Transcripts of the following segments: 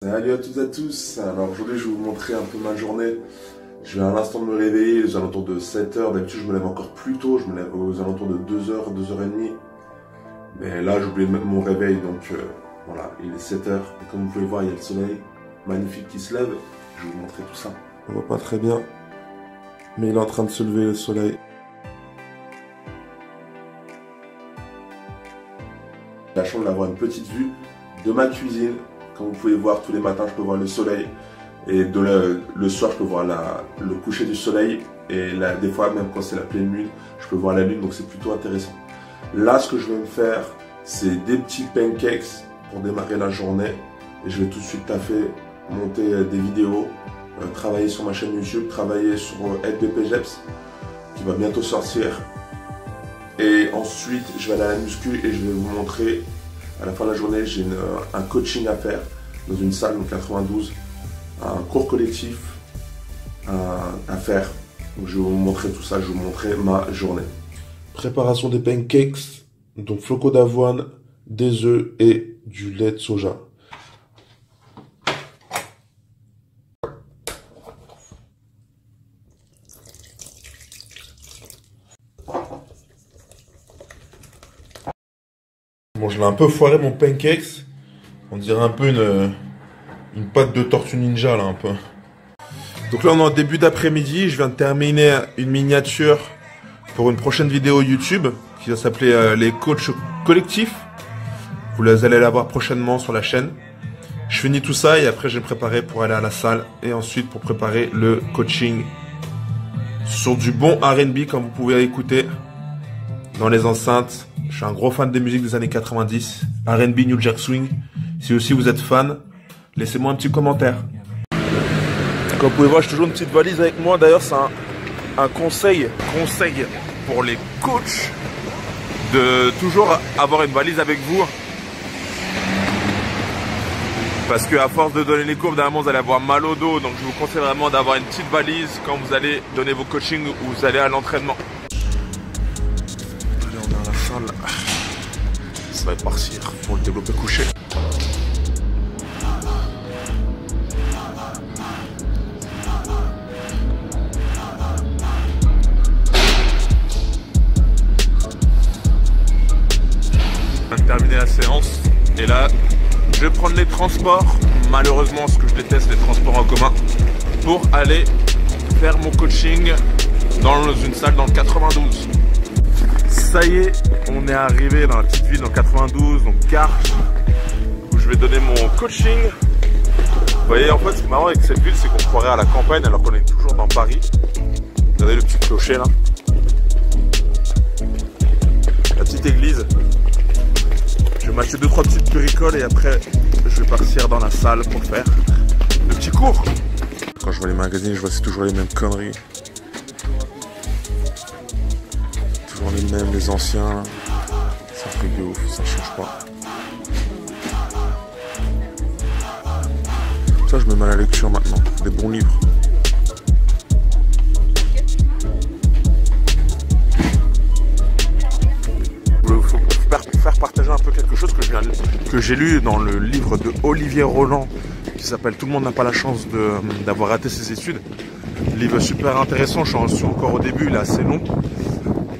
Salut à toutes et à tous. Alors aujourd'hui je vais vous montrer un peu ma journée. Je viens à l'instant de me réveiller, aux alentours de 7h. D'habitude je me lève encore plus tôt, je me lève aux alentours de 2h, 2h30. Mais là j'ai oublié de mettre mon réveil, donc voilà, il est 7h. Et comme vous pouvez voir, il y a le soleil magnifique qui se lève. Je vais vous montrer tout ça. On voit pas très bien, mais il est en train de se lever le soleil. J'ai la chance d'avoir une petite vue de ma cuisine. Comme vous pouvez voir, tous les matins, je peux voir le soleil. Et le soir, je peux voir le coucher du soleil. Et des fois, même quand c'est la pleine lune, je peux voir la lune. Donc, c'est plutôt intéressant. Là, ce que je vais me faire, c'est des petits pancakes pour démarrer la journée. Et je vais tout de suite taffer, monter des vidéos, travailler sur ma chaîne YouTube, travailler sur LPPGEPS, qui va bientôt sortir. Et ensuite, je vais aller à la muscu et je vais vous montrer. À la fin de la journée, j'ai un coaching à faire dans une salle en 92, un cours collectif à faire. Donc, je vais vous montrer tout ça, je vais vous montrer ma journée. Préparation des pancakes, donc flocons d'avoine, des œufs et du lait de soja. Bon, je l'ai un peu foiré mon pancakes. On dirait un peu une pâte de tortue ninja là un peu. Donc là on est en début d'après-midi. Je viens de terminer une miniature pour une prochaine vidéo YouTube qui va s'appeler les coachs collectifs. Vous allez la voir prochainement sur la chaîne. Je finis tout ça et après je vais me préparer pour aller à la salle et ensuite pour préparer le coaching sur du bon R&B comme vous pouvez écouter dans les enceintes. Je suis un gros fan des musiques des années 90, R&B, New Jack Swing. Si aussi vous êtes fan, laissez-moi un petit commentaire. Comme vous pouvez voir, j'ai toujours une petite valise avec moi. D'ailleurs, c'est un conseil pour les coachs de toujours avoir une valise avec vous. Parce qu'à force de donner les cours, d'un moment, vous allez avoir mal au dos. Donc, je vous conseille vraiment d'avoir une petite valise quand vous allez donner vos coachings ou vous allez à l'entraînement. Ça va partir pour le développé couché. On vient de terminer la séance et là je vais prendre les transports, malheureusement ce que je déteste, les transports en commun, pour aller faire mon coaching dans une salle dans le 92. Ça y est, on est arrivé dans la petite ville, dans 92, donc Garches, où je vais donner mon coaching. Vous voyez, en fait, ce qui est marrant avec cette ville, c'est qu'on croirait à la campagne alors qu'on est toujours dans Paris. Regardez le petit clocher là. La petite église. Je vais m'acheter 2-3 petites bricoles et après, je vais partir dans la salle pour faire le petit cours. Quand je vois les magazines, je vois c'est toujours les mêmes conneries. Les mêmes, les anciens, là. C'est un truc de ouf, ça change pas. Ça, je me mets à la lecture maintenant, des bons livres. Il faut faire partager un peu quelque chose que j'ai lu dans le livre de Olivier Roland qui s'appelle Tout le monde n'a pas la chance d'avoir raté ses études. Livre super intéressant, je suis encore au début, il est assez long.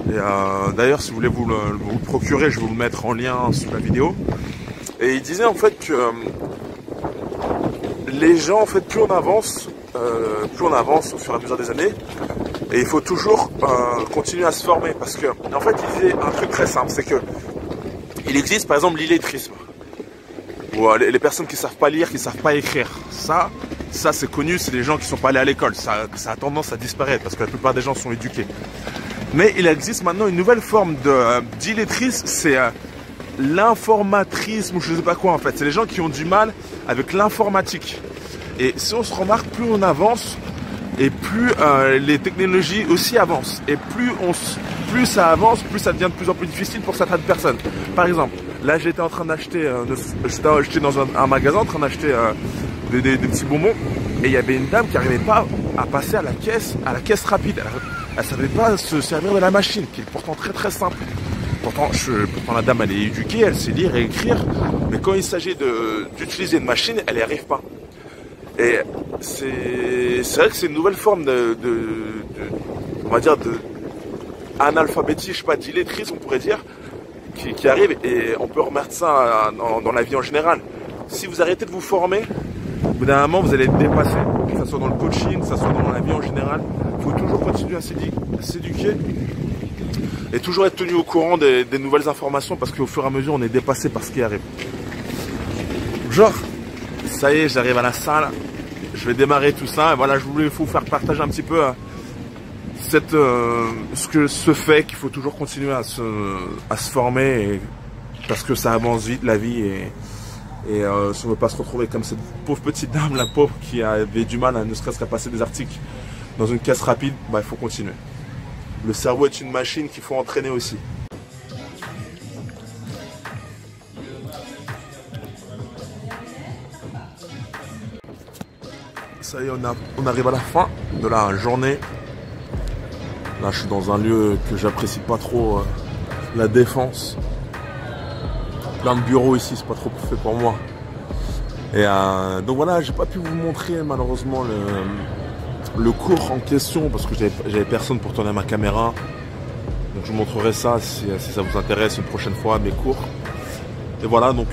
Et d'ailleurs, si vous voulez vous le procurer, je vais vous le mettre en lien sous la vidéo. Et il disait en fait que les gens, en fait, plus on avance au fur et à mesure des années, et il faut toujours continuer à se former. Parce que, en fait, il disait un truc très simple, c'est que il existe par exemple l'illettrisme. Ou les personnes qui ne savent pas lire, qui ne savent pas écrire. Ça c'est connu, c'est les gens qui ne sont pas allés à l'école. Ça a tendance à disparaître parce que la plupart des gens sont éduqués. Mais il existe maintenant une nouvelle forme d'illettrisme, c'est l'informatrisme ou je ne sais pas quoi en fait. C'est les gens qui ont du mal avec l'informatique. Et si on se remarque, plus on avance et plus les technologies aussi avancent. Et plus ça avance, plus ça devient de plus en plus difficile pour certaines personnes. Par exemple, là j'étais en train d'acheter, j'étais dans un magasin en train d'acheter des petits bonbons. Et il y avait une dame qui n'arrivait pas à passer à la caisse rapide. Elle ne savait pas se servir de la machine, qui est pourtant très très simple. Pourtant la dame elle est éduquée, elle sait lire et écrire. Mais quand il s'agit d'utiliser une machine, elle n'y arrive pas. Et c'est vrai que c'est une nouvelle forme on va dire, analphabétisme, je sais pas, d'illettrisme, on pourrait dire, qui arrive, et on peut remettre ça dans la vie en général. Si vous arrêtez de vous former, au bout d'un moment, vous allez être dépassé, que ce soit dans le coaching, que ce soit dans la vie en général. Il faut toujours continuer à s'éduquer et toujours être tenu au courant des nouvelles informations, parce qu'au fur et à mesure, on est dépassé par ce qui arrive. Genre, ça y est, j'arrive à la salle, je vais démarrer tout ça, et voilà, je voulais vous faire partager un petit peu ce fait qu'il faut toujours continuer à se former, parce que ça avance vite la vie, et si on ne veut pas se retrouver comme cette pauvre petite dame, la pauvre, qui avait du mal à ne serait-ce qu'à passer des articles dans une caisse rapide, bah, il faut continuer. Le cerveau est une machine qu'il faut entraîner aussi. Ça y est, on arrive à la fin de la journée. Là, je suis dans un lieu que j'apprécie pas trop, la Défense. Plein de bureaux ici, c'est pas trop fait pour moi. Et donc voilà, j'ai pas pu vous montrer malheureusement le cours en question, parce que j'avais personne pour tourner ma caméra. Donc je vous montrerai ça si ça vous intéresse une prochaine fois, mes cours. Et voilà, donc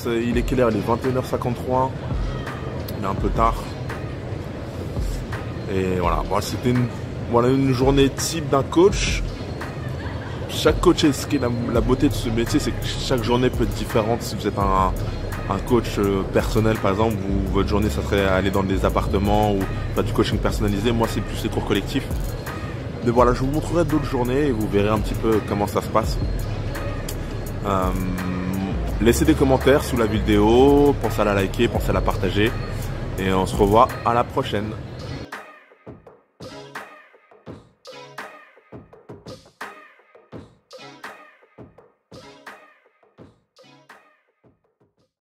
il est quelle heure? Il est 21h53. Il est un peu tard. Et voilà, bon, c'était une journée type d'un coach. Chaque coach, ce qui est la beauté de ce métier, c'est que chaque journée peut être différente. Si vous êtes un coach personnel, par exemple, où votre journée, ça serait aller dans des appartements ou faire du coaching personnalisé. Moi, c'est plus les cours collectifs. Mais voilà, je vous montrerai d'autres journées et vous verrez un petit peu comment ça se passe. Laissez des commentaires sous la vidéo, pensez à la liker, pensez à la partager. Et on se revoit à la prochaine.